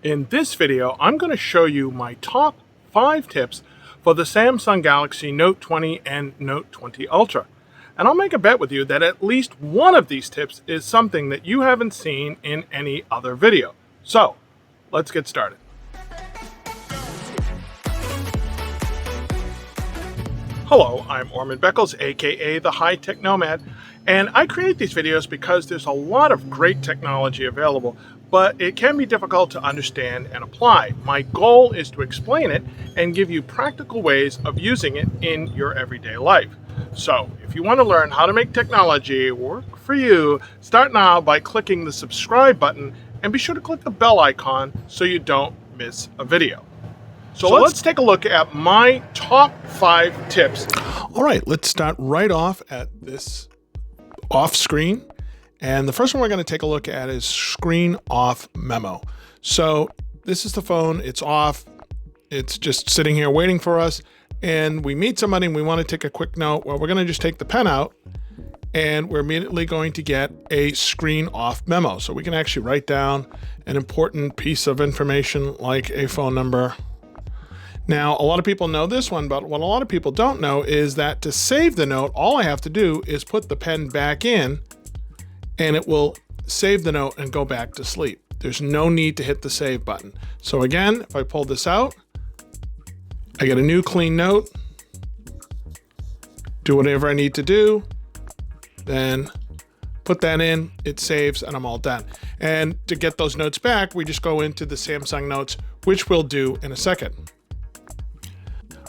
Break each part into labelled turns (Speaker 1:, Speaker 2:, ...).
Speaker 1: In this video, I'm going to show you my top 5 tips for the Samsung Galaxy Note 20 and Note 20 Ultra. And I'll make a bet with you that at least one of these tips is something that you haven't seen in any other video. So, let's get started. Hello, I'm Orman Beckles, aka TheHiTechNomad, and I create these videos because there's a lot of great technology available, but it can be difficult to understand and apply. My goal is to explain it and give you practical ways of using it in your everyday life. So, if you want to learn how to make technology work for you, start now by clicking the subscribe button and be sure to click the bell icon so you don't miss a video. So let's take a look at my top 5 tips.
Speaker 2: All right, let's start right off at this off screen. And the first one we're going to take a look at is Screen Off Memo. So this is the phone, it's off, it's just sitting here waiting for us, and we meet somebody and we want to take a quick note. Well, we're going to just take the pen out and we're immediately going to get a screen off memo. So we can actually write down an important piece of information like a phone number. Now, a lot of people know this one, but what a lot of people don't know is that to save the note, all I have to do is put the pen back in and it will save the note and go back to sleep. There's no need to hit the save button. So again, if I pull this out, I get a new clean note, do whatever I need to do, then put that in, it saves, and I'm all done. And to get those notes back, we just go into the Samsung Notes, which we'll do in a second.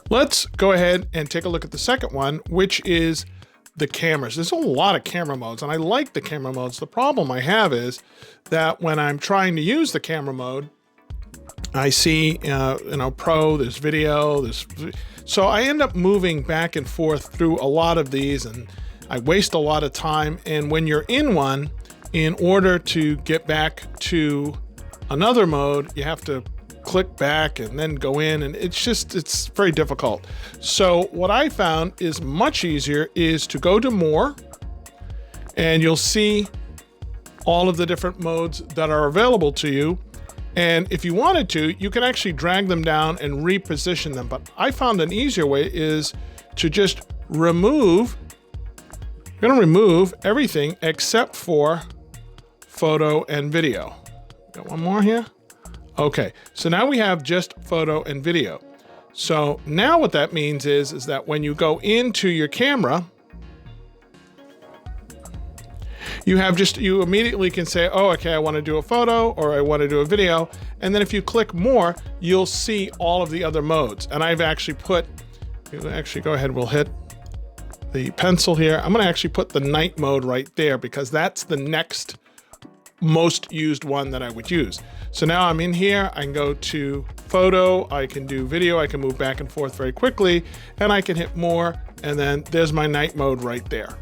Speaker 2: Let's go ahead and take a look at the second one, which is the cameras. There's a lot of camera modes, and I like the camera modes. The problem I have is that when I'm trying to use the camera mode, I see, Pro, there's video, so I end up moving back and forth through a lot of these, and I waste a lot of time. And when you're in one, in order to get back to another mode, you have to click back and then go in, and it's very difficult. So what I found is much easier is to go to more, and you'll see all of the different modes that are available to you. And if you wanted to, you can actually drag them down and reposition them. But I found an easier way is to just remove, I'm going to remove everything except for photo and video. Got one more here. Okay, so now we have just photo and video. So now what that means is that when you go into your camera, you immediately can say, oh, okay, I want to do a photo or I want to do a video. And then if you click more, you'll see all of the other modes. And I've actually go ahead, we'll hit the pencil here. I'm going to actually put the night mode right there because that's the next most used one that I would use. So now I'm in here, I can go to photo, I can do video, I can move back and forth very quickly, and I can hit more, and then there's my night mode right there.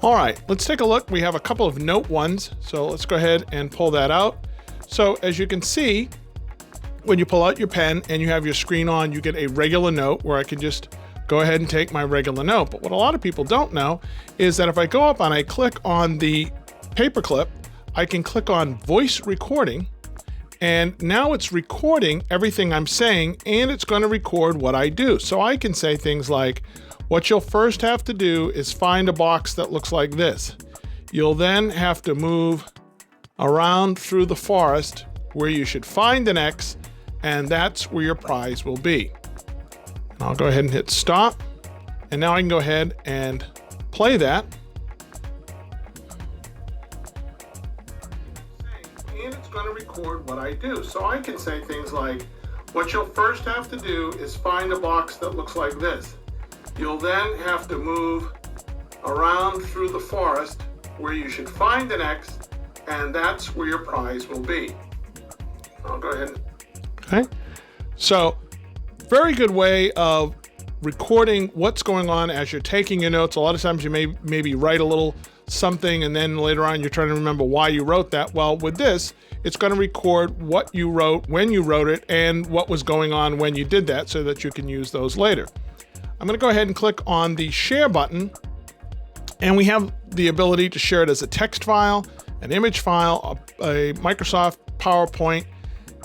Speaker 2: All right, let's take a look. We have a couple of note ones, so let's go ahead and pull that out. So as you can see, when you pull out your pen and you have your screen on, you get a regular note where I can just go ahead and take my regular note. But what a lot of people don't know is that if I go up and I click on the paperclip, I can click on voice recording, and now it's recording everything I'm saying, and it's going to record what I do. So I can say things like, what you'll first have to do is find a box that looks like this. You'll then have to move around through the forest where you should find an X, and that's where your prize will be. And I'll go ahead and hit stop, and now I can go ahead and play that. And it's going to record what I do. So I can say things like, what you'll first have to do is find a box that looks like this. You'll then have to move around through the forest where you should find an X, and that's where your prize will be. I'll go ahead. Okay. So very good way of recording what's going on as you're taking your notes. A lot of times you maybe write a little something and then later on you're trying to remember why you wrote that. Well, with this, it's going to record what you wrote, when you wrote it, and what was going on when you did that so that you can use those later. I'm going to go ahead and click on the share button, and we have the ability to share it as a text file, an image file, a Microsoft PowerPoint,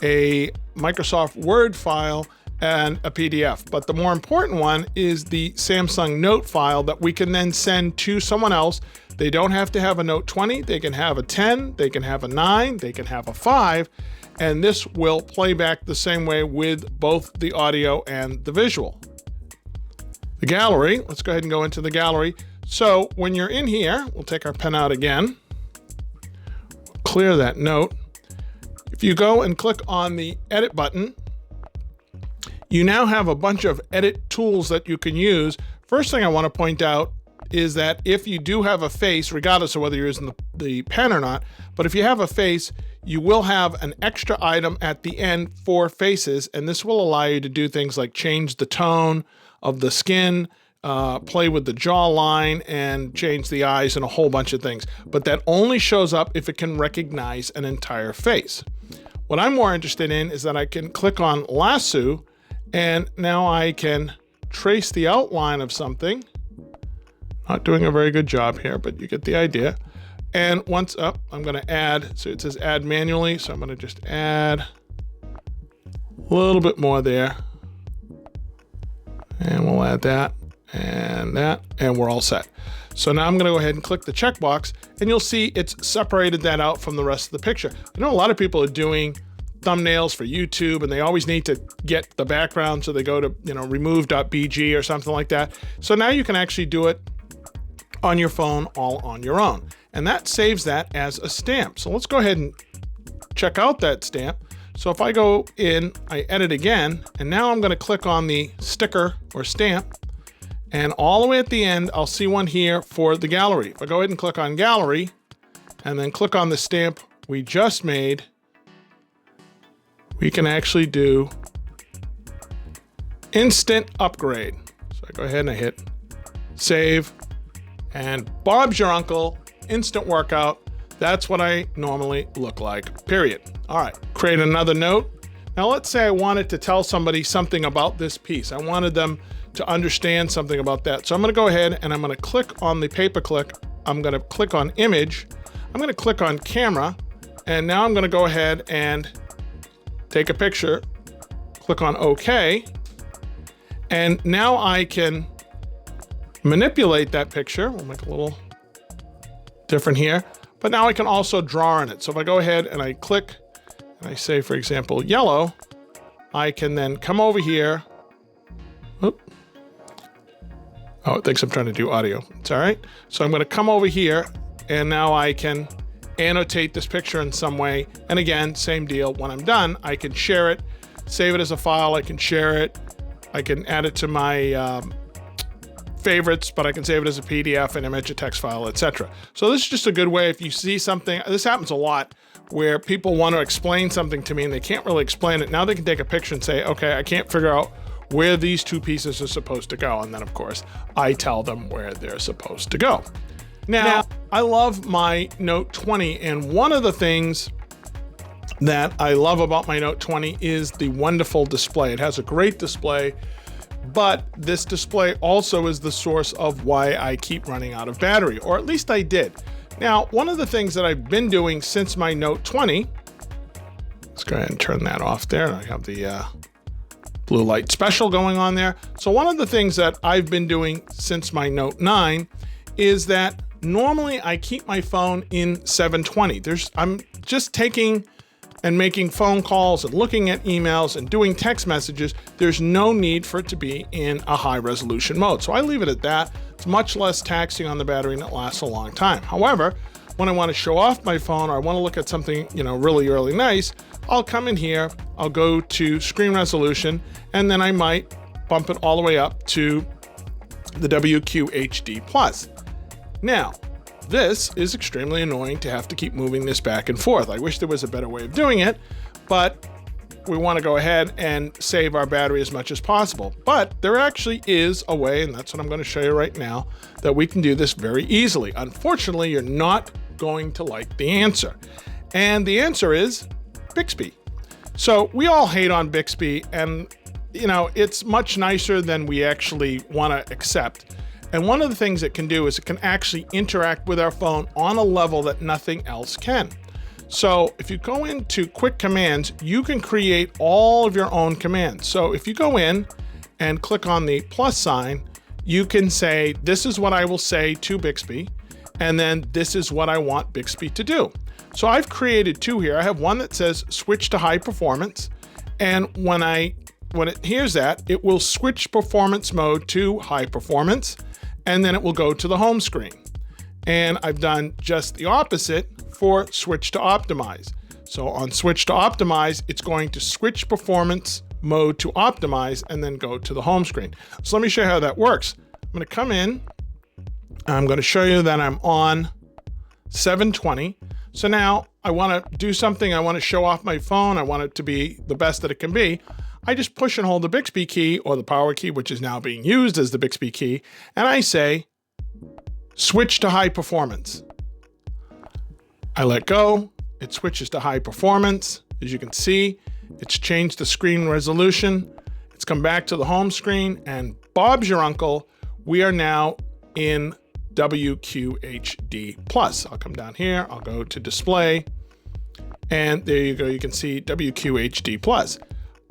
Speaker 2: a Microsoft Word file, and a PDF. But the more important one is the Samsung Note file that we can then send to someone else. They don't have to have a Note 20, they can have a 10, they can have a 9, they can have a 5, and this will play back the same way with both the audio and the visual. The gallery, let's go ahead and go into the gallery. So when you're in here, we'll take our pen out again, clear that note. If you go and click on the edit button, you now have a bunch of edit tools that you can use. First thing I want to point out is that if you do have a face, regardless of whether you're using the pen or not, but if you have a face, you will have an extra item at the end for faces, and this will allow you to do things like change the tone of the skin, play with the jawline, and change the eyes and a whole bunch of things. But that only shows up if it can recognize an entire face. What I'm more interested in is that I can click on lasso, and now I can trace the outline of something. Not doing a very good job here, but you get the idea. And once up, I'm going to add, so it says add manually, so I'm going to just add a little bit more there. And we'll add that, and we're all set. So now I'm going to go ahead and click the checkbox, and you'll see it's separated that out from the rest of the picture. I know a lot of people are doing thumbnails for YouTube, and they always need to get the background, so they go to remove.bg or something like that. So now you can actually do it on your phone all on your own, and that saves that as a stamp. So let's go ahead and check out that stamp. So if I go in, I edit again, and now I'm going to click on the sticker or stamp, and all the way at the end I'll see one here for the gallery. If I go ahead and click on gallery and then click on the stamp we just made, we can actually do instant upgrade. So I go ahead and I hit save, and Bob's your uncle, instant workout. That's what I normally look like, period. All right, create another note. Now let's say I wanted to tell somebody something about this piece. I wanted them to understand something about that. So I'm gonna go ahead and I'm gonna click on the pay-per-click. I'm gonna click on image. I'm gonna click on camera, and now I'm gonna go ahead and take a picture, click on OK, and now I can manipulate that picture. We'll make it a little different here, but now I can also draw in it. So if I go ahead and I click and I say, for example, yellow, I can then come over here. Oop. Oh, it thinks I'm trying to do audio. It's all right. So I'm going to come over here, and now I can annotate this picture in some way. And again, same deal. When I'm done, I can share it, save it as a file. I can share it. I can add it to my favorites, but I can save it as a PDF, an image, a text file, etc. So this is just a good way if you see something. This happens a lot where people want to explain something to me and they can't really explain it. Now they can take a picture and say, okay, I can't figure out where these two pieces are supposed to go. And then of course, I tell them where they're supposed to go. Now, I love my Note 20, and one of the things that I love about my Note 20 is the wonderful display. It has a great display, but this display also is the source of why I keep running out of battery, or at least I did. Now, one of the things that I've been doing since my Note 20, let's go ahead and turn that off there. I have the blue light special going on there. So one of the things that I've been doing since my Note 9 is that normally I keep my phone in 720. I'm just taking and making phone calls and looking at emails and doing text messages. There's no need for it to be in a high resolution mode. So I leave it at that. It's much less taxing on the battery and it lasts a long time. However, when I want to show off my phone or I want to look at something, really, really nice, I'll come in here, I'll go to screen resolution, and then I might bump it all the way up to the WQHD+. Now, this is extremely annoying to have to keep moving this back and forth. I wish there was a better way of doing it, but we want to go ahead and save our battery as much as possible. But there actually is a way, and that's what I'm going to show you right now, that we can do this very easily. Unfortunately, you're not going to like the answer. And the answer is Bixby. So we all hate on Bixby, and it's much nicer than we actually want to accept. And one of the things it can do is it can actually interact with our phone on a level that nothing else can. So if you go into quick commands, you can create all of your own commands. So if you go in and click on the plus sign, you can say, this is what I will say to Bixby, and then this is what I want Bixby to do. So I've created two here. I have one that says switch to high performance, and when it hears that, it will switch performance mode to high performance, and then it will go to the home screen. And I've done just the opposite for switch to optimize. So on switch to optimize, it's going to switch performance mode to optimize and then go to the home screen. So let me show you how that works. I'm going to come in. I'm going to show you that I'm on 720. So now I want to do something. I want to show off my phone. I want it to be the best that it can be. I just push and hold the Bixby key, or the power key, which is now being used as the Bixby key, and I say, switch to high performance. I let go, it switches to high performance. As you can see, it's changed the screen resolution. It's come back to the home screen, and Bob's your uncle, we are now in WQHD+. I'll come down here, I'll go to display, and there you go, you can see WQHD+.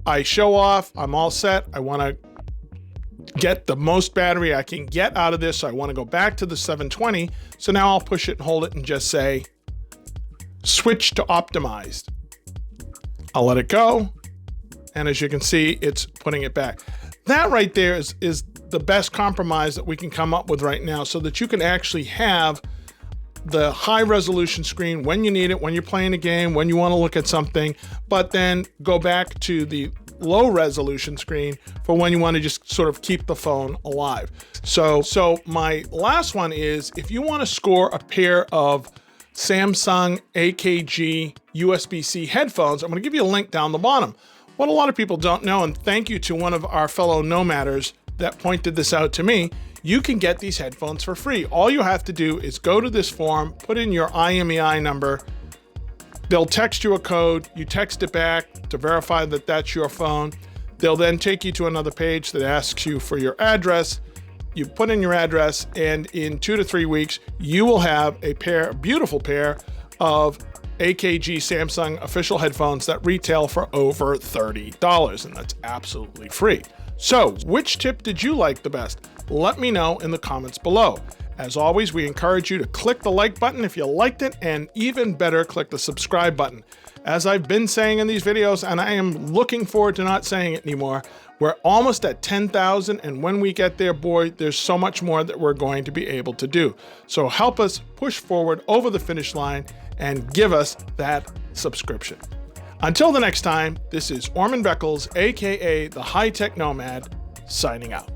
Speaker 2: I show off, I'm all set. I want to get the most battery I can get out of this. So I want to go back to the 720. So now I'll push it and hold it and just say, switch to optimized. I'll let it go. And as you can see, it's putting it back. That right there is the best compromise that we can come up with right now, so that you can actually have the high resolution screen when you need it, when you're playing a game, when you want to look at something, but then go back to the low resolution screen for when you want to just sort of keep the phone alive. So my last one is, if you want to score a pair of Samsung AKG USB-C headphones, I'm going to give you a link down the bottom. What a lot of people don't know, and thank you to one of our fellow Nomaders that pointed this out to me, you can get these headphones for free. All you have to do is go to this form, put in your IMEI number. They'll text you a code. You text it back to verify that that's your phone. They'll then take you to another page that asks you for your address. You put in your address, and in 2 to 3 weeks, you will have a beautiful pair of AKG Samsung official headphones that retail for over $30, and that's absolutely free. So, which tip did you like the best? Let me know in the comments below. As always, we encourage you to click the like button if you liked it, and even better, click the subscribe button. As I've been saying in these videos, and I am looking forward to not saying it anymore, we're almost at 10,000, and when we get there, boy, there's so much more that we're going to be able to do. So help us push forward over the finish line and give us that subscription. Until the next time, this is Orman Beckles, aka the High Tech Nomad, signing out.